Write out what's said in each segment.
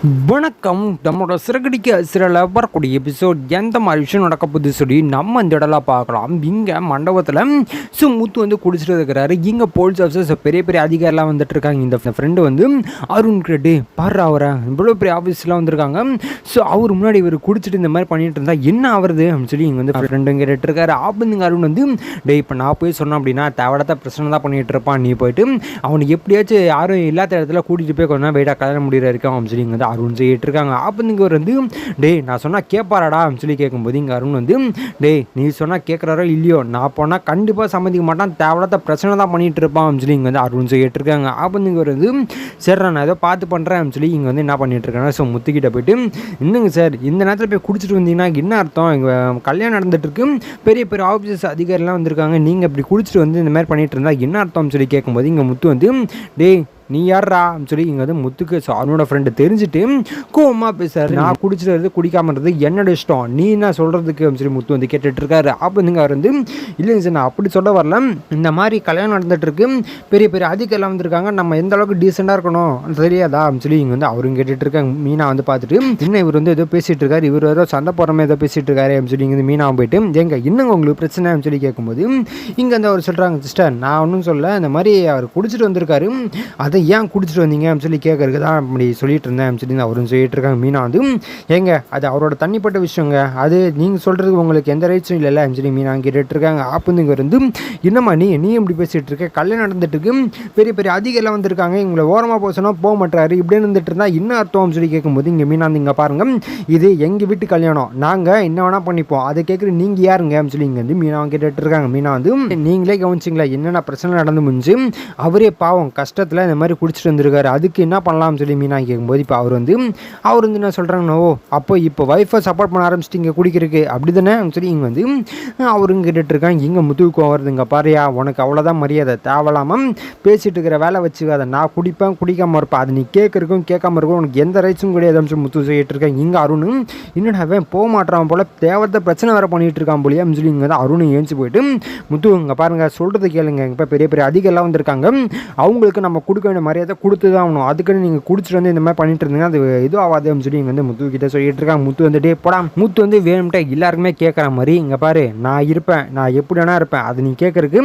வணக்கம். நம்மளோட சிறகடிக்க சிறையில் வரக்கூடிய எபிசோட் எந்த மாதிரி விஷயம் நடக்க போகுது சொல்லி நம்ம இந்த இடம்லாம் பார்க்கலாம். இங்கே மண்டபத்தில் முத்து வந்து குடிச்சிட்டு இருக்கிறாரு. இங்கே போலீஸ் ஆஃபீஸர்ஸ் பெரிய பெரிய அதிகாரிலாம் வந்துட்டு இருக்காங்க. இந்த ஃப்ரெண்டு வந்து அருண் கேட்டு பாரு அவரை இவ்வளோ பெரிய ஆஃபீஸ்லாம் வந்திருக்காங்க. ஸோ அவர் முன்னாடி இவர் குடிச்சிட்டு இந்த மாதிரி பண்ணிட்டு இருந்தா என்ன ஆகுறது அப்படின்னு சொல்லி இங்கே வந்து ஃப்ரெண்டும் கேட்டுட்டு இருக்காரு. ஆப்பந்துங்க அருண் வந்து டே இப்போ நான் போய் சொன்னேன் அப்படின்னா தேவையான பிரச்சனை தான் பண்ணிட்டு இருப்பான். நீ போயிட்டு அவனுக்கு எப்படியாச்சும் யாரும் இல்லாத இடத்துல கூட்டிகிட்டு போய் கொஞ்சம் வெயிட்டாக கல்யாணம் முடிகிற இருக்கும் அப்படின்னு சொல்லி இங்கே வந்து அருண் செய்யிட்டு இருக்காங்க. அப்போ இங்கே வந்து டே நான் சொன்னால் கேட்பாராடா அப்படின்னு சொல்லி கேட்கும்போது இங்கே அருண் வந்து டே நீ சொன்னால் கேட்குறாரோ இல்லையோ நான் போனால் கண்டிப்பாக சம்மதிக்க மாட்டான், தேவையில்லாத பிரச்சனை தான் பண்ணிட்டு இருப்பான் அப்படின்னு சொல்லி இங்கே வந்து அருண் செய்யிட்டு இருக்காங்க. அப்போ இங்கே வந்து சரி நான் ஏதோ பார்த்து பண்ணுறேன் அப்படின்னு சொல்லி இங்கே வந்து என்ன பண்ணிட்டு இருக்காங்க. ஸோ முத்துக்கிட்ட போயிட்டு இன்னுங்க சார் இந்த நேரத்தில் போய் குடிச்சிட்டு வந்தீங்கன்னா என்ன அர்த்தம், இங்கே கல்யாணம் நடந்துட்டு இருக்கு, பெரிய பெரிய ஆஃபீஸர்ஸ் அதிகாரிலாம் வந்திருக்காங்க, நீங்கள் இப்படி குடிச்சிட்டு வந்து இந்த மாதிரி பண்ணிட்டு இருந்தால் என்ன அர்த்தம்னு சொல்லி கேட்கும்போது இங்கே முத்து வந்து டே நீ யாரா அப்படின்னு சொல்லி இங்கே வந்து முத்துக்கு அவனோட ஃப்ரெண்டு தெரிஞ்சுட்டு கோவமாக பேசுறாரு. நான் குடிச்சிட்டு வருது குடிக்காமறது என்னோட இஷ்டம், நீ என்ன சொல்கிறதுக்கு அப்படின்னு சொல்லி முத்து வந்து கேட்டுட்டு இருக்காரு. அப்போ நீங்கள் அவர் வந்து இல்லைங்க சார் நான் அப்படி சொல்ல வரல, இந்த மாதிரி கல்யாணம் நடந்துட்டு இருக்கு, பெரிய பெரிய அதிகாரிலாம் வந்திருக்காங்க, நம்ம எந்த அளவுக்கு டீசெண்டாக இருக்கணும் தெரியாதா அப்படின்னு சொல்லி இங்கே வந்து அவரும் கேட்டுட்டு இருக்காங்க. மீனா வந்து பார்த்துட்டு இன்னும் இவர் வந்து ஏதோ பேசிகிட்டு இருக்காரு, இவர் ஏதோ சண்டை போடுறமே ஏதோ பேசிகிட்டு இருக்காரு அப்படின்னு சொல்லி இங்கே மீனா போயிட்டு எங்க இன்னும் உங்களுக்கு பிரச்சனை அப்படின்னு சொல்லி கேட்கும்போது இங்கே வந்து அவர் சொல்கிறாங்க சிஸ்டர் நான் ஒன்றும் சொல்ல, இந்த மாதிரி அவர் குடிச்சிட்டு வந்திருக்காரு, அதை ஏன் குடிச்சிட்டு வந்தீங்க அப்படின்னு சொல்லி கேட்கறதுக்கு தான் அப்படி சொல்லிட்டு இருந்தேன் அப்படின்னு சொல்லி அவரும் சொல்லிட்டு இருக்காங்க. மீனா வந்து ஏங்க அது அவரோட தனிப்பட்ட விஷயங்க, அது நீங்கள் சொல்கிறதுக்கு உங்களுக்கு எந்த ரைட்ஸும் இல்லைல்ல அப்படின்னு சொல்லி மீனா கேட்டுட்டு இருக்காங்க. அப்போ இங்கே வந்து என்னம்மா நீ எப்படி பேசிகிட்டு இருக்க, கல்யாணம் நடந்துட்டு இருக்கு, பெரிய பெரிய அதிகாரிலாம் வந்திருக்காங்க, இவங்களை ஓரமாக போக சொன்னால் போக மாட்டாரு, இப்படின்னு இருந்துட்டு இருந்தால் என்ன அர்த்தம் அப்படின்னு சொல்லி கேட்கும்போது இங்கே மீனா வந்து இங்கே பாருங்க இது எங்கள் வீட்டு கல்யாணம், நாங்கள் என்ன வேணால் பண்ணிப்போம், அதை கேட்குற நீங்கள் யாருங்க அப்படின்னு சொல்லி இங்கே வந்து மீனா கேட்டுட்டு இருக்காங்க. மீனா வந்து நீங்களே கவனிச்சிங்களா என்னென்ன பிரச்சனை நடந்து முடிஞ்சு, அவரே பாவம் கஷ்டத்தில் இந்த மாதிரி குடிச்சிட்டு வந்திருக்காரு, அதுக்கு என்ன பண்ணலாம்னு சொல்லி மீனா கேட்கும்போது இப்போ அவர் வந்து என்ன சொல்கிறாங்கன்னா ஓ அப்போ இப்போ ஒய்ஃபை சப்போர்ட் பண்ண ஆரம்பிச்சிட்டிங்க குடிக்கிறதுக்கு அப்படி தானே சொல்லி இங்கே வந்து அவரும் கேட்டுட்டு இருக்காங்க. இங்கே முத்துவுக்கும் வருதுங்க பாரியா உனக்கு அவ்வளோதான் மரியாதை, தேவலாமல் பேசிகிட்டு இருக்கிற வேலை வச்சுக்காத, நான் குடிப்பேன் குடிக்காமல் இருப்பேன், அது நீ கேட்குறக்கும் கேட்காம இருக்கும், உனக்கு எந்த ரைட்ஸும் கிடையாதுன்னு சொல்லி முத்து சொல்லிட்டு இருக்காங்க. இங்கே அருண் இன்னும் போக மாட்டான் போல், தேவையான பிரச்சனை வேறு பண்ணிகிட்டு இருக்கான் போலியா அப்படின்னு சொல்லி இங்கே தான் அருண் ஏஞ்சி போயிட்டு முத்து இங்கே பாருங்கள் சொல்கிறது கேளுங்க, இப்போ பெரிய பெரிய அதிகாரிலாம் வந்திருக்காங்க, அவங்களுக்கு நம்ம கொடுக்க வேண்டிய மரியாதை கொடுத்து தான் ஆகணும், அதுக்குன்னு நீங்கள் குடிச்சிட்டு வந்து இந்த மாதிரி பண்ணிட்டு இருந்தீங்கன்னா அது இதுவும் ஆகாது அப்படின்னு சொல்லி இங்கே வந்து முத்து கிட்ட சொல்லிட்டு இருக்காங்க. முத்து வந்துட்டே போடா, முத்து வந்து வேணும்ட்டா எல்லாருக்குமே கேட்குற மாதிரி இங்கே பாரு நான் இருப்பேன், நான் எப்படி வேணா இருப்பேன், அது நீ கேட்கறதுக்கு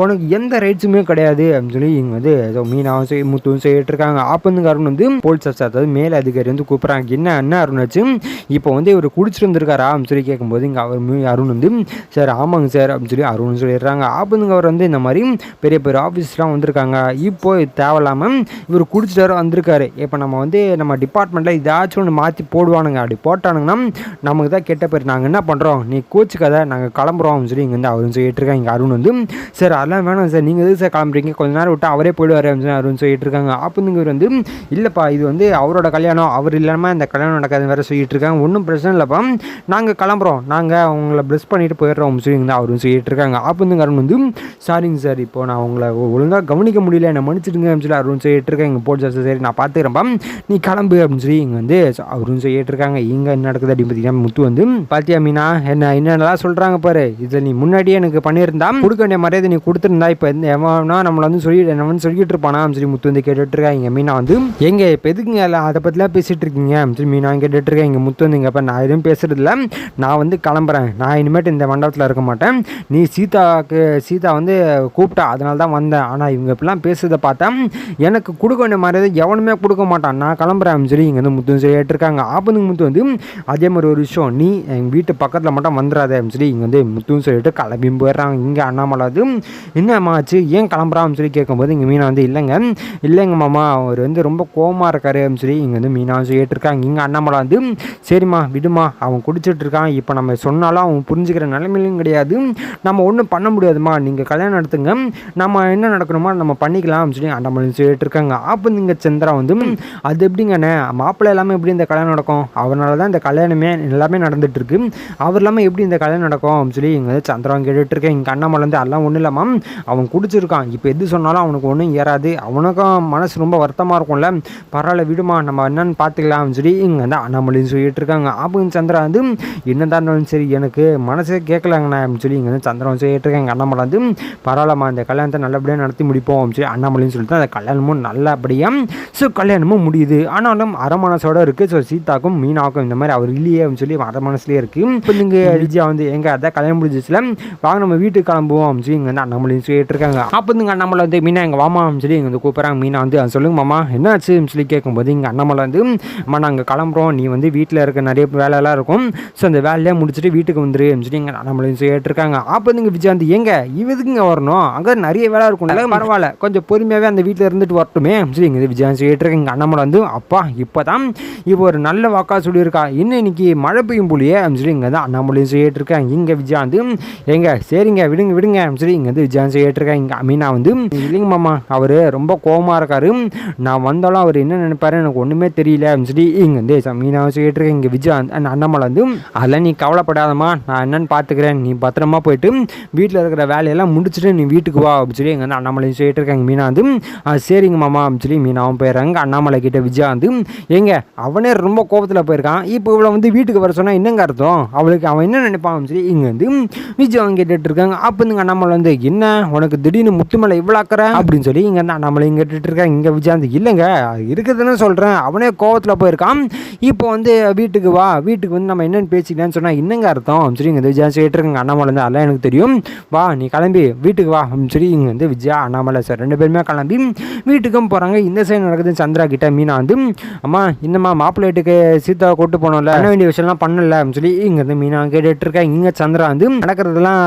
உனக்கு எந்த ரைட்ஸுமே கிடையாது அப்படின்னு சொல்லி இங்கே வந்து ஏதோ மீனாவும் சரி முத்துவும் சொல்லிட்டு இருக்காங்க. அப்போ வந்து அருண் வந்து போலீஸ் ஆஃபீஸர் அதாவது மேலே அதிகாரி வந்து கூப்பிட்றாங்க. என்ன அருண் ஆச்சு இப்போ வந்து இவர் குடிச்சிட்டு வந்துருக்காரா அப்படின்னு சொல்லி கேட்கும்போது இங்கே அவர் அருண் வந்து சார் ஆமாங்க சார் அப்படின்னு சொல்லி அருண் சொல்லிடுறாங்க. அப்போ வந்து அவர் வந்து இந்த மாதிரி பெரிய பெரிய ஆஃபீஸ்லாம் வந்திருக்காங்க, இப்போ தேவையில்லாமல் இவர் குடிச்சிட்டு வந்திருக்காரு, இப்போ நம்ம வந்து நம்ம டிபார்ட்மெண்ட்டில் ஏதாச்சும் ஒன்று மாற்றி போடுவானுங்க, அப்படி போட்டானுங்கன்னா நமக்கு தான் கெட்ட பேர், நாங்கள் என்ன பண்ணுறோம் நீ கோச்சுக்காத நாங்கள் கிளம்புறோம் அப்படின்னு சொல்லி இங்கே வந்து அவரும் சொல்லிட்டு இருக்காங்க. இங்கே அருண் வந்து சார் அதெல்லாம் வேணாம் சார் நீங்கள் எதுக்கு சார் கிளம்புறீங்க, கொஞ்ச நேரம் விட்டு அவரே போயிடுவார் அப்படின்னு சொல்லி அருண் சொல்லிட்டு இருக்காங்க. அப்போ இவர் வந்து இல்லைப்பா இது வந்து அவரோட கல்யாணம், அவர் இல்லாமல் இந்த கல்யாணம் நடக்காது வேறு சொல்லிட்டு இருக்காங்க. ஒன்றும் பிரச்சனை இல்லைப்பா நாங்கள் கிளம்புறோம், நாங்கள் அவங்கள ப்ளஸ் பண்ணிட்டு போயிடுறோம் சொல்லி இங்கே அவரும் சொல்லிட்டு இருக்காங்க. அப்போ வந்து அருண் வந்து சாரிங்க சார் இப்போ நான் உங்களை ஒழுங்காக கவனிக்க முடியல என்ன மன்னிச்சிடுங்க அப்படின்னு சொல்லி அருண் சொல்லிட்டு இருக்காங்க. இங்கே போலீஸ் சரி நான் பார்த்துக்கிறேன்ப்பா நீ கிளம்பு அப்படின்னு சொல்லி இங்கே வந்து அவரும் சொல்லிட்டு இருக்காங்க. இங்கே என்ன நடக்குது அப்படின்னு பார்த்தீங்கன்னா முத்து வந்து பாத்தியா மீனா என்னென்னலாம் சொல்கிறாங்க பாரு, இதில் நீ முன்னாடியே எனக்கு பண்ணியிருந்தா கொடுக்க வேண்டிய மரியாதை நீ கொடுத்துருந்தா இப்போ எவனா நம்மளை வந்து சொல்லிட்டு இருப்பானா அப்படின்னு சொல்லி முத்து வந்து கேட்டுட்டு இருக்காங்க. இங்கே மீனா வந்து எங்க இப்போ எதுக்குங்க அதை பற்றிலாம் பேசிகிட்டு இருக்கீங்க அப்படின்னு சொல்லி மீனா கேட்டுட்டு இருக்கேன். இங்கே முத்து வந்து இங்கே நான் எதுவும் பேசுறது இல்லை, நான் வந்து கிளம்புறேன், நான் இனிமேட்டு இந்த மண்டபத்தில் இருக்க மாட்டேன், நீ சீதா வந்து கூப்பிட்டா அதனால தான் வந்தேன், ஆனால் இவங்க இப்படிலாம் பேசுறதை பார்த்தா எனக்கு கொடுக்க வேண்டிய மரியாதை எவனுமே கொடுக்க மாட்டான், நான் கிளம்புறேன் சொல்லி இங்கே வந்து முத்து சொல்லிட்டு இருக்காங்க. அப்போ முத்து வந்து அதே மாதிரி ஒரு விஷயம் நீ எங்கள் வீட்டு பக்கத்தில் மட்டும் வந்துடாத அப்படின்னு சொல்லி இங்கே வந்து முத்துன்னு சொல்லிட்டு கிளம்பி போயிடுறாங்க. இங்கே அண்ணாமலை வந்து என்னம்மா ஆச்சு ஏன் கிளம்புறான்னு சொல்லி கேட்கும்போது இங்கே மீனா வந்து இல்லைங்க மாமா அவர் வந்து ரொம்ப கோவமாக இருக்காரு அப்படின்னு சொல்லி இங்கே வந்து மீனா சொல்லிட்டு இருக்காங்க. இங்கே அண்ணாமலை வந்து சரிம்மா விடுமா அவன் குடிச்சிட்டு இருக்கான், இப்போ நம்ம சொன்னாலும் அவன் புரிஞ்சுக்கிற நிலைமையிலும் கிடையாது, நம்ம ஒன்றும் பண்ண முடியாதுமா, நீங்கள் கல்யாணம் நடத்துங்க, நம்ம என்ன நடக்கணுமோ நம்ம பண்ணிக்கலாம் சொல்லி அண்ணாமலை சொல்லிட்டு இருக்காங்க. அப்போ நீங்கள் சந்திரா வந்து அது எப்படிங்கண்ணே மாப்பிள்ளை எல்லாமே எப்படி இந்த கல்யாணம் நடக்கும், அவனால தான் இந்த கல்யாணமே எல்லாமே நடந்துட்டு இருக்கு, அவர் இல்லாமல் எப்படி இந்த கல்யாணம் நடக்கும் அப்படின்னு சொல்லி இங்கே சந்திரன் கேட்டுட்டு இருக்கேன். இங்கே அண்ணாமலை வந்து அதெல்லாம் ஒன்றும் இல்லாமா அவன் குடிச்சிருக்கான், இப்போ எது சொன்னாலும் அவனுக்கு ஒன்றும் ஏறாது, அவனுக்கும் மனசு ரொம்ப வருத்தமாக இருக்கும்ல, பரவாயில்ல விடுமா நம்ம என்னன்னு பார்த்துக்கலாம் அப்படின்னு சொல்லி இங்கே வந்து அண்ணாமலைன்னு சொல்லிட்டு இருக்காங்க. அப்போ சந்திரா வந்து என்னதான் இருந்தாலும் சரி எனக்கு மனசே கேட்கலாங்கண்ணா அப்படின்னு சொல்லி இங்கே வந்து சந்திரன் சொல்லிட்டு இருக்காங்க. அண்ணாமலை வந்து பரவாயில்லம்மா இந்த கல்யாணத்தை நல்லபடியாக நடத்தி முடிப்போம் அப்படின்னு சொல்லி அண்ணாமலைன்னு சொல்லிட்டு அந்த கல்யாணம் கல்யாணமும் நல்லபடியாக கல்யாணமும் முடியுது. ஆனாலும் அரை மனசோட இருக்குது. ஸோ சீதாக்கும் மீனாவுக்கும் இந்த மாதிரி அவர் இல்லையே அப்படின்னு சொல்லி அரை மனசுலேயே இருக்குது. இப்போ நீங்கள் விஜயா எங்கே அதான் கல்யாணம் முடிஞ்சிச்சுல வாங்க நம்ம வீட்டுக்கு கிளம்புவோம் அப்படின்னு சொல்லி இங்கே வந்து அண்ணாமலையும் சொல்லிட்டு இருக்காங்க. அப்போ அண்ணாமலை மீனா எங்கள் வாமா அப்படின்னு சொல்லி இங்கே கூப்பிட்றாங்க. மீனா சொல்லுங்க மாமா என்னாச்சு சொல்லி கேட்கும்போது இங்கே அண்ணாமலை அம்மா நாங்கள் கிளம்புறோம், நீ வீட்டில் இருக்க நிறைய வேலையெல்லாம் இருக்கும், ஸோ அந்த வேலையை முடிச்சுட்டு வீட்டுக்கு வந்துரு அப்படின்னு சொல்லி இங்கே அண்ணாமலையும் சொல்லிட்டு இருக்காங்க. அப்போ விஜயா எங்க இவதுக்குங்க வரணும், அங்கே நிறைய வேலை இருக்கும், பரவாயில்ல கொஞ்சம் பொறுமையாகவே அந்த வீட்டில் இருந்துட்டு வரட்டுமே அப்படின்னு சொல்லி இங்கே விஜயா சொல்லிட்டு இருக்காங்க. இங்கே அண்ணாமலை அப்பா இப்போதான் இப்போ ஒரு நல்ல வாக்கா சொல்லியிருக்கா, இன்னும் இன்னைக்கு மழை பெய்யும் போலியே அப்படின்னு சொல்லி இங்கே தான் அண்ணாமலையும் சொல்லிட்டு இருக்காங்க. இங்கே விஜயா எங்க சரிங்க விடுங்க விடுங்க அப்படின்னு சொல்லி இங்கே விஜயா சொல்லிட்டு இருக்காங்க. இங்கே மீனா இல்லைங்க மாமா அவர் ரொம்ப கோபமாக இருக்காரு, நான் வந்தாலும் அவர் என்ன நினைப்பாரு எனக்கு ஒன்றுமே தெரியல அப்படின்னு சொல்லி இங்கே மீனாவை சொல்லிட்டு இருக்கேன். இங்கே விஜயா அண்ணாமலை அதெல்லாம் நீ கவலைப்படாதம்மா, நான் என்னன்னு பார்த்துக்கிறேன், நீ பத்திரமா போயிட்டு வீட்டில் இருக்கிற வேலையெல்லாம் முடிச்சுட்டு நீ வீட்டுக்கு வா அப்படின்னு சொல்லி இங்கே அண்ணாமலையும் சொல்லிட்டு இருக்காங்க. மீனா சரிங்க மாமா அப்படின்னு சொல்லி மீனாவும் போயிடுறாங்க. அண்ணாமலை கிட்ட விஜயா எங்க அவனே ரொம்ப கோபத்தில் போயிருக்கான், இப்போ இவளை வீட்டுக்கு வர சொன்னால் என்னங்க அர்த்தம், அவளுக்கு அவன் என்ன நினைப்பான் அப்படின்னு சொல்லி இங்கே விஜயா கேட்டுட்டு இருக்காங்க. அப்போ அண்ணாமலை என்ன உனக்கு திடீர்னு முத்துமலை இவ்வளோ அக்கற அப்படின்னு சொல்லி இங்கே அண்ணாமலையும் கேட்டுட்டு இருக்காங்க. இங்கே விஜயா இல்லைங்க இருக்குதுன்னு சொல்கிறேன், அவனே கோவத்தில் போயிருக்கான், இப்போ வீட்டுக்கு வா, வீட்டுக்கு நம்ம என்னென்னு பேசிக்கலான்னு சொன்னால் என்னங்க அர்த்தம் அப்படின்னு சொல்லி இங்கே விஜயா சொல்லிட்டு இருக்காங்க. அண்ணாமலை அதெல்லாம் எனக்கு தெரியும், வா நீ கிளம்பி வீட்டுக்கு வா அப்படின்னு சொல்லி இங்கே விஜயா அண்ணாமலை சார் ரெண்டு பேருமே கிளம்பி வீட்டுக்கும் போகிறாங்க. இந்த சைடு நடக்குது சந்திரா கிட்ட மீனா அம்மா இன்னம்மா மாப்பிள்ளை வீட்டுக்கு சீதா கூட்டு போனோம்ல, பண்ண வேண்டிய விஷயம்லாம் பண்ணல அப்படின்னு சொல்லி இங்கே மீனா கேட்டுட்டு இருக்கேன். இங்கே சந்திரா நடக்கிறதுலாம்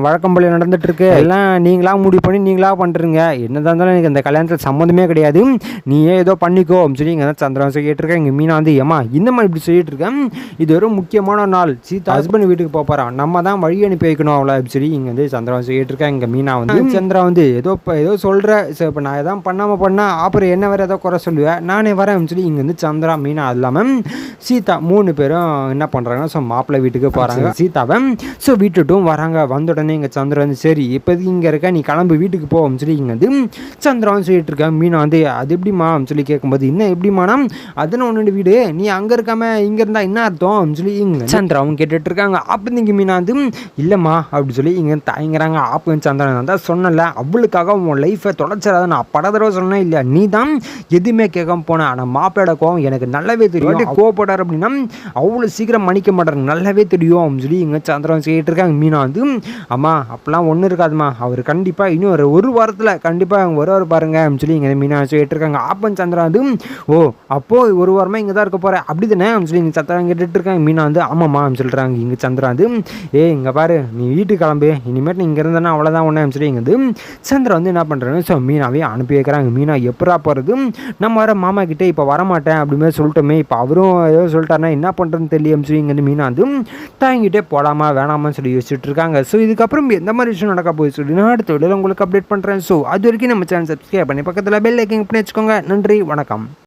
வழக்கம் போல நடந்துட்டு இருக்கு, எல்லாம் நீங்களா முடிவு பண்ணி நீங்களா பண்ணுறீங்க, என்னதான் இருந்தாலும் எனக்கு இந்த கல்யாணத்தில் சம்மந்தமே கிடையாது, நீயே ஏதோ பண்ணிக்கோ அப்படின்னு சொல்லி இங்கே சந்திரா சொல்லிட்டு இருக்கேன். இங்கே மீனா ஏமா இந்த மாதிரி இப்படி சொல்லிட்டு இருக்கேன், இது ஒரு முக்கியமான நாள், சீதா ஹஸ்பண்ட் வீட்டுக்கு போகிறான், நம்ம தான் வழி அனுப்பி வைக்கணும் அவளை அப்படின்னு சொல்லி இங்கே சந்திரா சொல்லிட்டு இருக்கேன். இங்கே மீனா சந்திரா ஏதோ சொல்கிற, இப்போ நான் எதாவது பண்ணாமல் பண்ணால் அப்புறம் என்ன வேறு ஏதோ குறை சொல்லுவேன், நானே வரேன் அப்படின்னு சொல்லி இங்கே சந்திரா மீனா அது இல்லாமல் சீதா மூணு பேரும் என்ன பண்ணுறாங்கன்னா ஸோ மாப்பிள்ளை வீட்டுக்கு போகிறாங்க. சீதாவை ஸோ வீட்டுட்டும் வராங்க. வந்த உடனே இங்கே சந்திரா சரி இப்போதைக்கு இங்கே இருக்க நீ கிளம்பு வீட்டுக்கு போ அப்படின்னு சொல்லி இங்கே சந்திராவும் சொல்லிட்டு இருக்கேன். மீனா அது எப்படிமா அப்படின்னு சொல்லி கேட்கும்போது இன்னும் எப்படிமானா அதுன்னு ஒன்று வீடு, நீ அங்கே இருக்காம இங்கே இருந்தால் என்ன அர்த்தம் அப்படின்னு சொல்லி இங்கே சந்திராவும் கேட்டுட்டு இருக்காங்க. அப்போ இங்கே மீனா இல்லைம்மா அப்படின்னு சொல்லி இங்கே தயங்குறாங்க. அப்போ சந்திரா தான் சொன்னல அவளுக்காக உன் லைஃப்பை தொலைச்சிடாத, நான் பல தடவை சொன்னேன் இல்லையா, நீ தான் எதுவுமே கேட்காம போனேன், ஆனால் மாப்பிளோட கோவம் எனக்கு நல்லாவே தெரியும், கோவப்படார் அப்படின்னா அவ்வளோ சீக்கிரம் மன்னிக்க மாட்டாரு நல்லாவே தெரியும் அப்படின்னு சொல்லி இங்கே சந்திரன் சொல்லிட்டு இருக்காங்க. மீனா அம்மா அப்பெல்லாம் ஒன்றும் இருக்காதுமா, அவர் கண்டிப்பாக இன்னும் ஒரு வாரத்தில் கண்டிப்பாக அவங்க வருவார் பாருங்க அப்படின்னு சொல்லி இங்கே மீனா சொல்லிட்டு இருக்காங்க. அப்போ சந்திரா ஓ அப்போது ஒரு வாரமாக இங்கே தான் இருக்க போகிறேன் அப்படி தானே அப்படின்னு சொல்லி இங்கே சந்திரன் கேட்டுட்டு இருக்காங்க. மீனா ஆமாம்மா அப்படின்னு சொல்கிறாங்க. இங்கே சந்திரா இங்கே பாரு நீ வீட்டுக்கு கிளம்பு, இனிமேட்டு இங்கே இருந்தேன்னா அவ்வளோதான் ஒன்று அப்படின்னு சொல்லி இங்கே சந்திரா என்ன பண்ணுறாங்க ஸோ மீனாவே அனுப்பி வைக்கிறாங்க. மீனா எப்படா போகிறது, நம்ம வர மாமா கிட்டே இப்போ வரமாட்டேன் அப்படிமே சொல்லிட்டோமே, இப்போ அவரும் ஏதோ சொல்லிட்டாருன்னா என்ன பண்ணுறதுன்னு தெரியல சொல்லி இங்கே மீனா தாங்கிட்டே போடாமா வேணாமான்னு சொல்லி யோசிச்சுட்டு இருக்காங்க. ஸோ இதுக்கப்புறம் எந்த மாதிரி விஷயம் நடக்க போய் சொல்லி நான் அடுத்த வீடியோவில் உங்களுக்கு அப்டேட் பண்ணுறேன். ஸோ அது வரைக்கும் நம்ம சேனல் சப்ஸ்கிரைப் பண்ணி பக்கத்தில் பெல் ஐக்கன் பண்ணி வச்சுக்கோங்க. நன்றி, வணக்கம்.